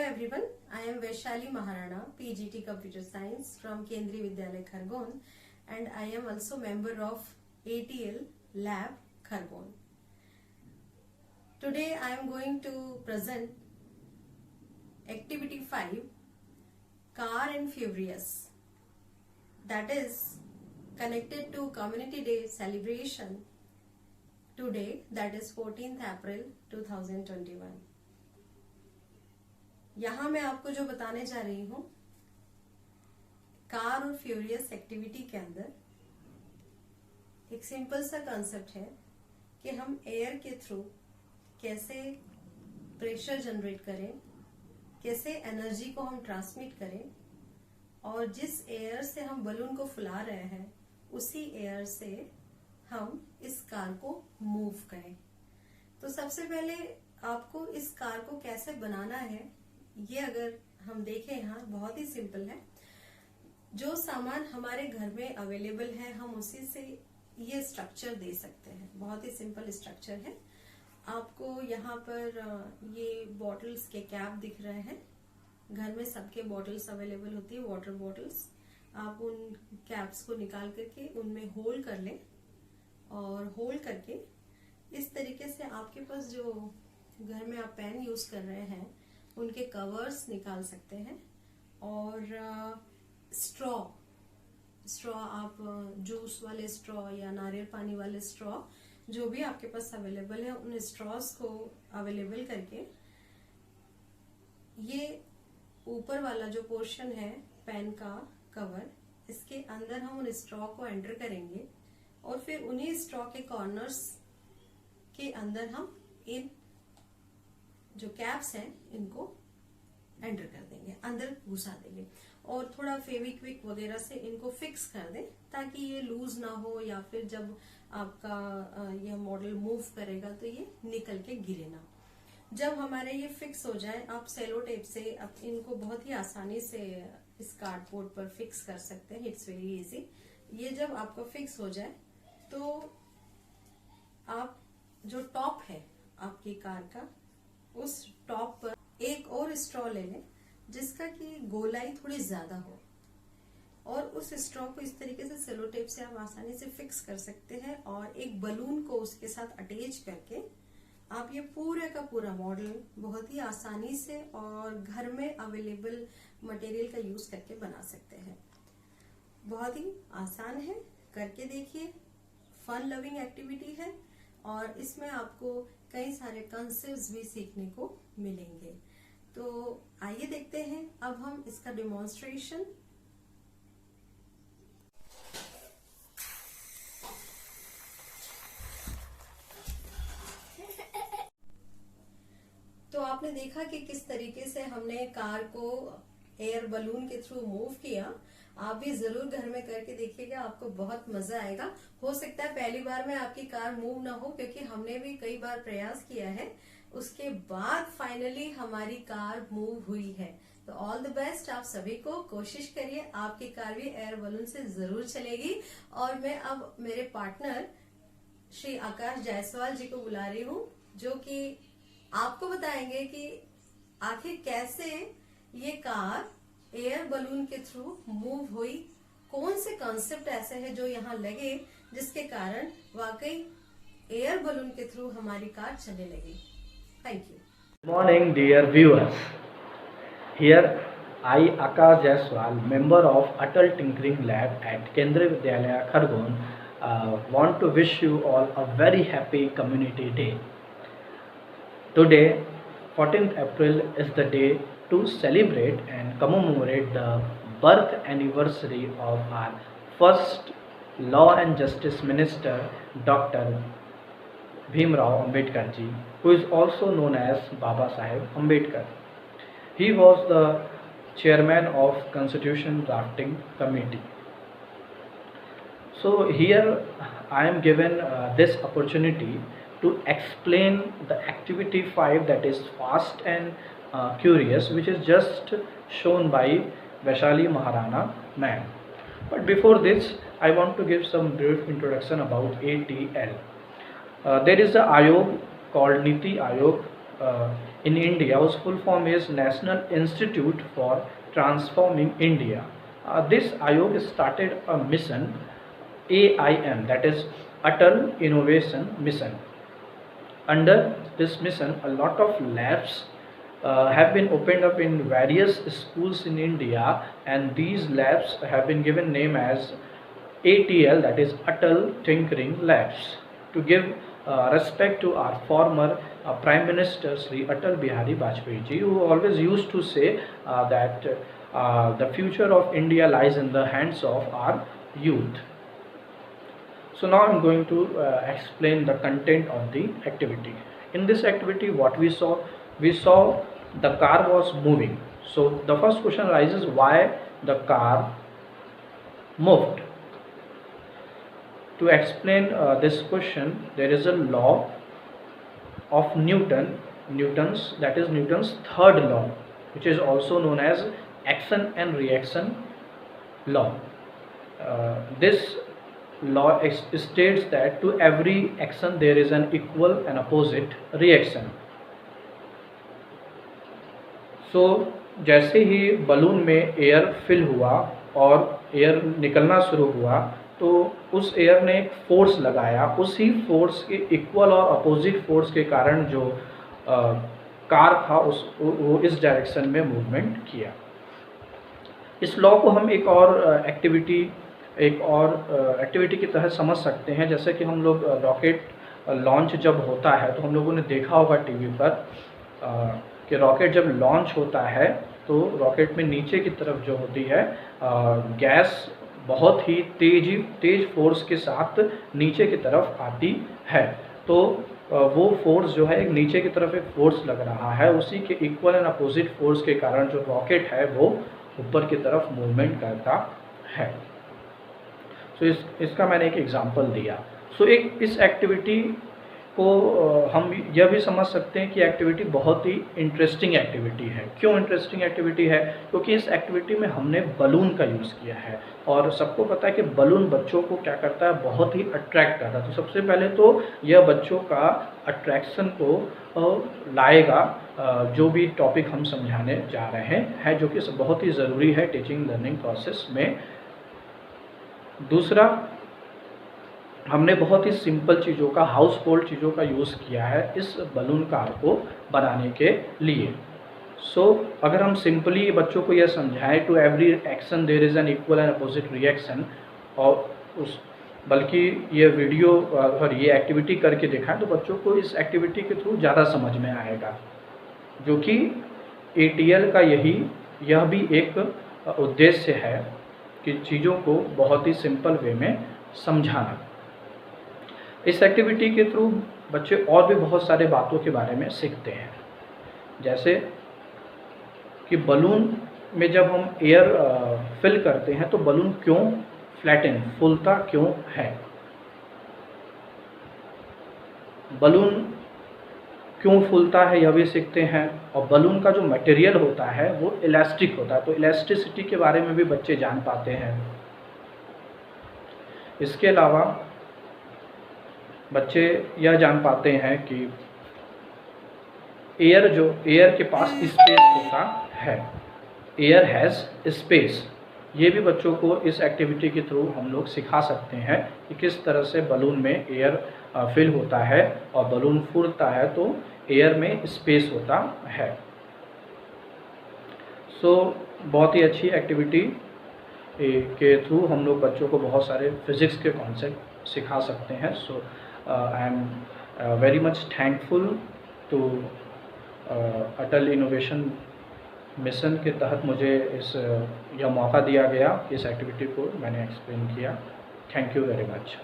everyone, I am Vaishali Maharana, PGT Computer Science from Kendriya Vidyalaya Khargone, and I am also member of ATL Lab Khargone. Today I am going to present Activity 5, Car and Furious, that is connected to Community Day celebration today, that is 14th April 2021. यहाँ मैं आपको जो बताने जा रही हूँ, car और furious activity के अंदर एक सिंपल सा कंसेप्ट है कि हम एयर के थ्रू कैसे प्रेशर जनरेट करें, कैसे एनर्जी को हम ट्रांसमिट करें और जिस एयर से हम बलून को फुला रहे हैं उसी एयर से हम इस कार को मूव करें। तो सबसे पहले आपको इस कार को कैसे बनाना है, ये अगर हम देखें यहाँ बहुत ही सिंपल है। जो सामान हमारे घर में अवेलेबल है हम उसी से ये स्ट्रक्चर दे सकते हैं। बहुत ही सिंपल स्ट्रक्चर है। आपको यहाँ पर ये बॉटल्स के कैप दिख रहे हैं। घर में सबके बॉटल्स अवेलेबल होती है, वाटर बॉटल्स। आप उन कैप्स को निकाल करके उनमें होल कर लें और होल करके इस तरीके से आपके पास जो घर में आप पेन यूज कर रहे हैं उनके कवर्स निकाल सकते हैं। और स्ट्रॉ आप जूस वाले स्ट्रॉ या नारियल पानी वाले स्ट्रॉ जो भी आपके पास अवेलेबल है उन स्ट्रॉस को अवेलेबल करके ये ऊपर वाला जो पोर्शन है पेन का कवर, इसके अंदर हम उन स्ट्रॉ को एंटर करेंगे और फिर उन्हीं स्ट्रॉ के कॉर्नर्स के अंदर हम इन जो कैप्स हैं इनको एंटर कर देंगे, अंदर घुसा देंगे और थोड़ा फेविक्विक वगैरह से इनको फिक्स कर दें ताकि ये लूज ना हो या फिर जब आपका यह मॉडल मूव करेगा तो ये निकल के गिरे ना। जब हमारे ये फिक्स हो जाए आप सेलो टेप से आप इनको बहुत ही आसानी से इस कार्डबोर्ड पर फिक्स कर सकते हैं। It's very easy. ये जब आपका फिक्स हो जाए तो आप जो टॉप है आपकी कार का उस टॉप पर एक और स्ट्रॉ ले लें जिसका कि गोलाई थोड़ी ज्यादा हो और उस स्ट्रॉ को इस तरीके से सेलो टेप से आप आसानी से फिक्स कर सकते हैं और एक बलून को उसके साथ अटैच करके आप ये पूरे का पूरा मॉडल बहुत ही आसानी से और घर में अवेलेबल मटेरियल का यूज करके बना सकते हैं। बहुत ही आसान है, करके देखिए। फन लविंग एक्टिविटी है और इसमें आपको कई सारे कंसेप्ट्स भी सीखने को मिलेंगे। तो आइए देखते हैं अब हम इसका डेमोन्स्ट्रेशन। तो आपने देखा कि किस तरीके से हमने कार को एयर बलून के थ्रू मूव किया। आप भी जरूर घर में करके देखिएगा, आपको बहुत मजा आएगा। हो सकता है पहली बार में आपकी कार मूव ना हो क्योंकि हमने भी कई बार प्रयास किया है, उसके बाद फाइनली हमारी कार मूव हुई है। तो ऑल द बेस्ट आप सभी को, कोशिश करिए, आपकी कार भी एयर बलून से जरूर चलेगी। और मैं अब मेरे पार्टनर श्री आकाश जायसवाल जी को बुला रही हूँ जो कि आपको बताएंगे कि आखिर कैसे ये कार एयर बलून के थ्रू मूव हुई, कौन से कॉन्सेप्ट ऐसे हैं जो यहाँ लगे जिसके कारण वाकई एयर बलून के थ्रू हमारी कार चलने लगी। Thank you. Good morning, dear viewers. Here I, Akash Jaiswal, member of Atal Tinkering Lab at Kendriya Vidyalaya Khargone, want to wish you all a very happy Community Day. Today, 14th April, is the day to celebrate and commemorate the birth anniversary of our first Law and Justice Minister, Dr. Bhimrao Ambedkar ji, who is also known as Baba Saheb Ambedkar. He was the chairman of Constitution Drafting Committee. So here I am given this opportunity to explain the activity 5, that is fast and curious, which is just shown by Vaishali Maharana ma'am. But before this I want to give some brief introduction about ATL. There is a Ayog called Niti Ayog in India, whose full form is National Institute for Transforming India. This Ayog started a mission, AIM, that is Atal Innovation Mission. Under this mission, a lot of labs have been opened up in various schools in India, and these labs have been given name as ATL, that is Atal Tinkering Labs, to give respect to our former Prime Minister Sri Atal Bihari Vajpayee ji, who always used to say that the future of India lies in the hands of our youth. So now I'm going to explain the content of the activity. In this activity, what we saw the car was moving. So the first question arises, why the car moved? To explain this question, there is a law of Newton's, that is Newton's third law, which is also known as action and reaction law. This law states that to every action there is an equal and opposite reaction. So जैसे ही balloon में air fill हुआ और air निकलना शुरू हुआ, तो उस air ने एक फोर्स लगाया, उसी फोर्स के इक्वल और अपोजिट फोर्स के कारण जो कार था वो इस डायरेक्शन में मूवमेंट किया। इस लॉ को हम एक और एक्टिविटी की तरह समझ सकते हैं। जैसे कि हम लोग रॉकेट लॉन्च जब होता है तो हम लोगों ने देखा होगा टीवी पर कि रॉकेट जब लॉन्च होता है तो रॉकेट में नीचे की तरफ जो होती है गैस बहुत ही तेज फोर्स के साथ नीचे की तरफ आती है। तो वो फोर्स जो है एक नीचे की तरफ एक फोर्स लग रहा है, उसी के इक्वल एंड अपोजिट फोर्स के कारण जो रॉकेट है वो ऊपर की तरफ मूवमेंट करता है। सो इसका मैंने एक एग्जांपल दिया। सो इस एक्टिविटी को हम यह भी समझ सकते हैं कि एक्टिविटी बहुत ही इंटरेस्टिंग एक्टिविटी है। क्यों इंटरेस्टिंग एक्टिविटी है? क्योंकि इस एक्टिविटी में हमने बलून का यूज़ किया है और सबको पता है कि बलून बच्चों को क्या करता है, बहुत ही अट्रैक्ट करता है। तो सबसे पहले तो यह बच्चों का अट्रैक्शन को लाएगा जो भी टॉपिक हम समझाने जा रहे हैं, जो कि बहुत ही ज़रूरी है टीचिंग लर्निंग प्रोसेस में। दूसरा, हमने बहुत ही सिंपल चीज़ों का, हाउस होल्ड चीज़ों का यूज़ किया है इस बलून कार को बनाने के लिए। सो अगर हम सिंपली बच्चों को यह समझाएं, to every action there is an equal and opposite reaction, और बल्कि ये वीडियो और ये एक्टिविटी करके दिखाएं तो बच्चों को इस एक्टिविटी के थ्रू ज़्यादा समझ में आएगा, जो कि ATL का यह भी एक उद्देश्य है कि चीज़ों को बहुत ही सिंपल वे में समझाना। इस एक्टिविटी के थ्रू बच्चे और भी बहुत सारे बातों के बारे में सीखते हैं, जैसे कि बलून में जब हम एयर फिल करते हैं तो बलून क्यों फ्लैटन, फूलता क्यों है, बलून क्यों फूलता है यह भी सीखते हैं। और बलून का जो मटेरियल होता है वो इलास्टिक होता है, तो इलास्टिसिटी के बारे में भी बच्चे जान पाते हैं। इसके अलावा बच्चे यह जान पाते हैं कि एयर के पास स्पेस होता है, एयर हैज़ स्पेस। ये भी बच्चों को इस एक्टिविटी के थ्रू हम लोग सिखा सकते हैं कि किस तरह से बलून में एयर फिल होता है और बलून फूलता है तो एयर में स्पेस होता है। सो बहुत ही अच्छी एक्टिविटी के थ्रू हम लोग बच्चों को बहुत सारे फिज़िक्स के कॉन्सेप्ट सिखा सकते हैं। So I am very much thankful to Atal innovation mission के तहत मुझे यह मौका दिया गया, इस एक्टिविटी को मैंने एक्सप्लेन किया। Thank you very much.